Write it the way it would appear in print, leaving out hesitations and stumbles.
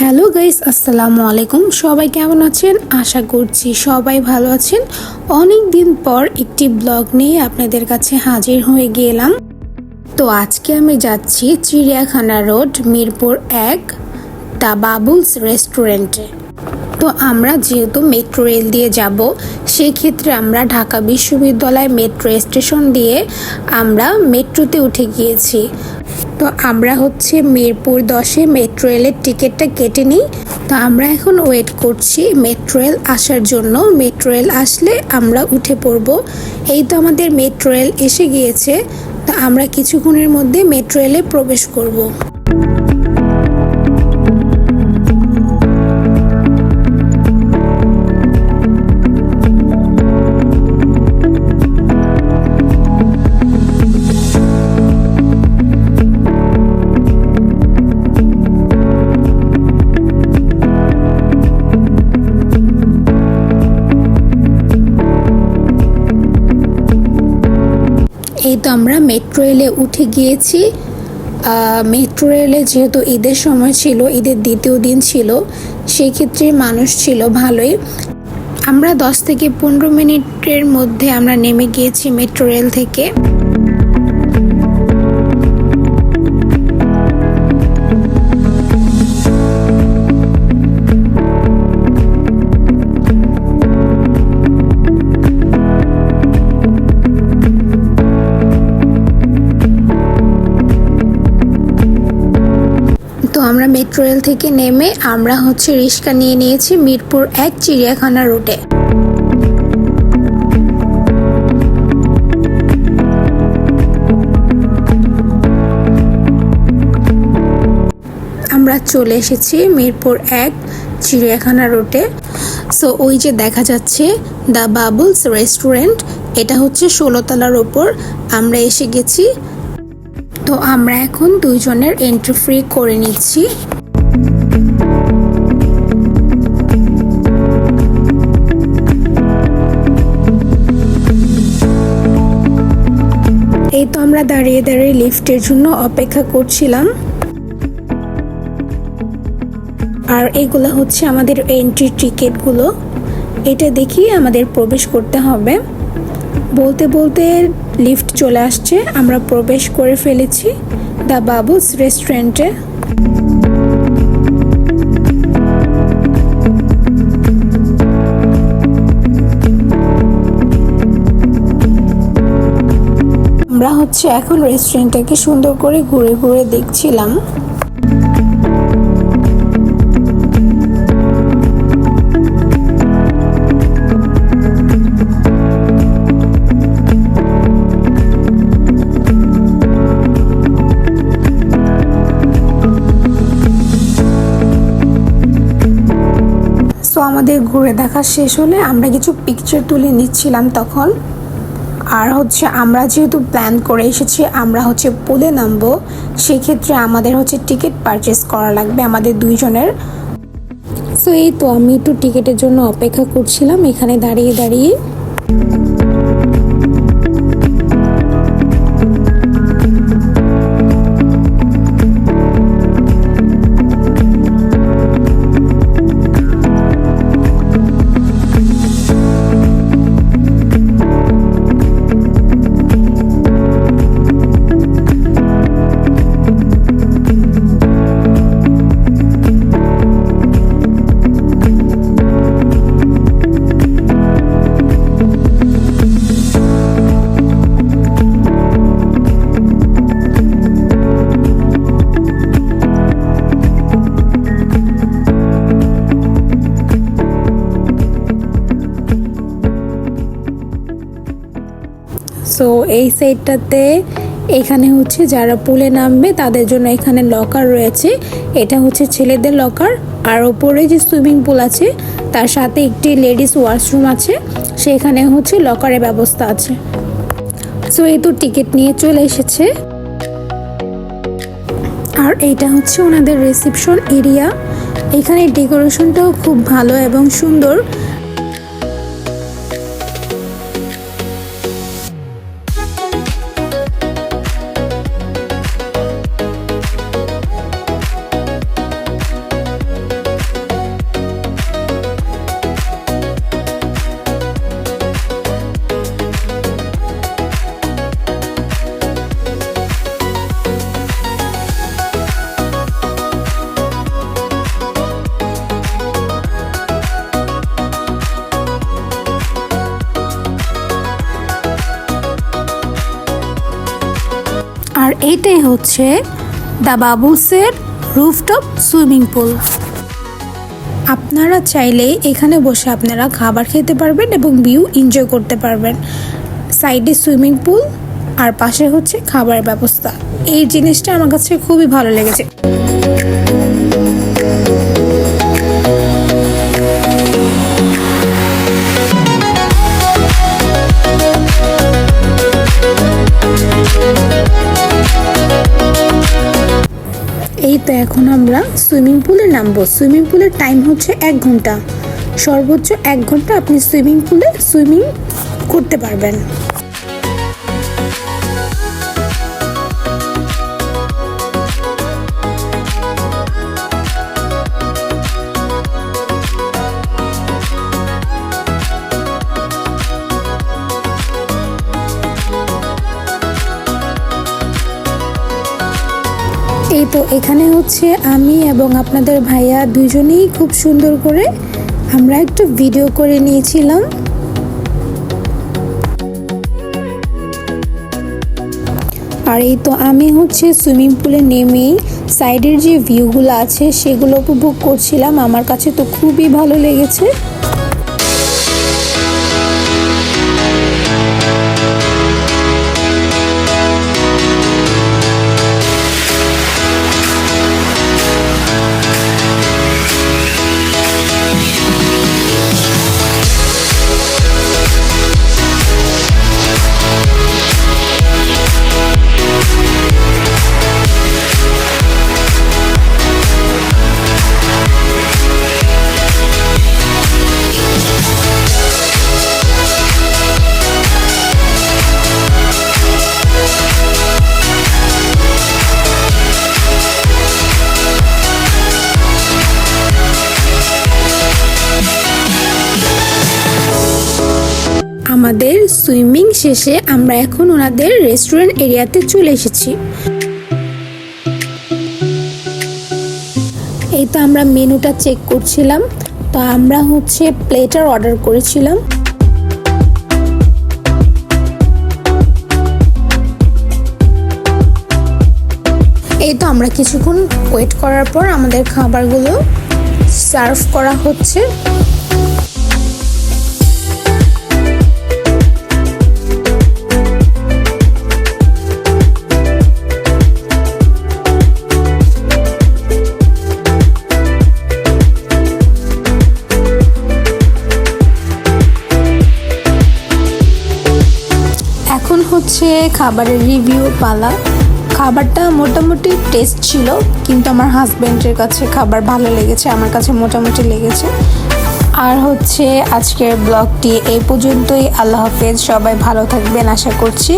Hello guys, আসসালামু আলাইকুম। সবাই কেমন আছেন? আশা করছি সবাই ভালো আছেন। অনেক দিন পর একটি ব্লগ নিয়ে আপনাদের কাছে হাজির হয়ে গেলাম। তো আজকে আমি যাচ্ছি চিড়িয়াখানা রোড, মিরপুর 1, দ্য বাবুলস রেস্টুরেন্টে। তো আমরা যেহেতু মেট্রো রেল দিয়ে যাব, সেক্ষেত্রে আমরা ঢাকা বিশ্ববিদ্যালয় মেট্রো স্টেশন দিয়ে আমরা মেট্রোতে উঠে গিয়েছি। তো আমরা মিরপুর 10-এ মেট্রো রেলের টিকিটটা কেটে নিই। তো আমরা এখন ওয়েট করছি মেট্রো রেল আসার জন্য। মেট্রো রেল আসলে আমরা উঠে পড়ব। এই তো আমাদের মেট্রো রেল এসে গিয়েছে। তো আমরা কিছুক্ষণের মধ্যে মেট্রো রেলে প্রবেশ করব। এই তো আমরা মেট্রো রেলে উঠে গিয়েছি। মেট্রো রেলে যেহেতু ঈদের সময় ছিল, ঈদের দ্বিতীয় দিন ছিল, সেই ক্ষেত্রে মানুষ ছিল ভালোই। আমরা 10 থেকে 15 মিনিটের মধ্যে আমরা নেমে গিয়েছি মেট্রো রেল থেকে। তো আমরা মেট্রো রেল থেকে নেমে আমরা রিক্সা নিয়ে নিয়েছি মিরপুর 1 চিড়িয়াখানা রুটে। আমরা চলে এসেছি মিরপুর 1 চিড়িয়াখানা রুটে। সো ওই যে দেখা যাচ্ছে দ্য বাবুলস রেস্টুরেন্ট, এটা 16 তলার ওপর আমরা এসে গেছি। তো আমরা এখন দুইজনের এন্ট্রি ফ্রি করে নিচ্ছি। এই তো আমরা দাঁড়িয়ে দাঁড়িয়ে লিফটের জন্য অপেক্ষা করছিলাম। আর এগুলো আমাদের এন্ট্রি টিকিটগুলো। এটা দেখি আমাদের প্রবেশ করতে হবে। বলতে বলতে লিফট চলে আসছে, আমরা প্রবেশ করে ফেলেছি দ্য বাবুলস রেস্টুরেন্টে। আমরা এখন রেস্টুরেন্টটাকে সুন্দর করে ঘুরে ঘুরে দেখছিলাম। আমাদের ঘুরে দেখা শেষ হলে আমরা কিছু পিকচার তুলে নিচ্ছিলাম তখন। আর আমরা যেহেতু প্ল্যান করে এসেছি আমরা পুলে নামবো, সেক্ষেত্রে আমাদের টিকিট পারচেস করা লাগবে আমাদের দুইজনের। সো এই তো আমি একটু টিকিটের জন্য অপেক্ষা করছিলাম এখানে দাঁড়িয়ে দাঁড়িয়ে। সো এই সাইডটাতে এখানে যারা পুলে নামবে তাদের জন্য এখানে লকার রয়েছে। এটা ছেলেদের লকার। আর ওপরে যে সুইমিং পুল আছে তার সাথে একটি লেডিস ওয়াশরুম আছে, সেখানে লকারের ব্যবস্থা আছে। সো এই তো টিকিট নিয়ে চলে এসেছে। আর এইটা ওনাদের রিসেপশন এরিয়া। এখানে ডেকোরেশনটাও খুব ভালো এবং সুন্দর। হচ্ছে দ্য বাবুলসের রুফটপ সুইমিং পুল। আপনারা চাইলে এখানে বসে আপনারা খাবার খেতে পারবেন এবং ভিউ এনজয় করতে পারবেন। সাইডে সুইমিং পুল আর পাশে হচ্ছে খাবারের ব্যবস্থা। এই জিনিসটা আমার কাছে খুবই ভালো লেগেছে। এই তো এখন আমরা সুইমিং পুলে নামবো। সুইমিং পুলের টাইম হচ্ছে 1 ঘন্টা, সর্বোচ্চ 1 ঘন্টা আপনি সুইমিং পুলে সুইমিং করতে পারবেন। এই তো এখানে হচ্ছে আমি এবং আপনাদের ভাইয়া দুজনেই খুব সুন্দর করে আমরা একটু ভিডিও করে নিয়েছিলাম। আর এই তো আমি হচ্ছে সুইমিং পুলে নেমেই সাইডের যে ভিউগুলো আছে সেগুলো উপভোগ করছিলাম। আমার কাছে তো খুবই ভালো লেগেছে। আমাদের সুইমিং শেষে আমরা এখন ওনাদের রেস্টুরেন্ট এরিয়াতে চলে এসেছি। এই তো আমরা মেনুটা চেক করছিলাম। তো আমরা হচ্ছে প্লেটার অর্ডার করেছিলাম। এই তো আমরা কিছুক্ষণ ওয়েট করার পর আমাদের খাবারগুলো সার্ভ করা হচ্ছে। এখন হচ্ছে খাবারের রিভিউ পালা। খাবারটা মোটামুটি টেস্ট ছিল, কিন্তু আমার হাজব্যান্ডের কাছে খাবার ভালো লেগেছে, আমার কাছে মোটামুটি লেগেছে। আর হচ্ছে আজকের ব্লগটি এই পর্যন্তই। আল্লাহ হাফেজ, সবাই ভালো থাকবেন আশা করছি।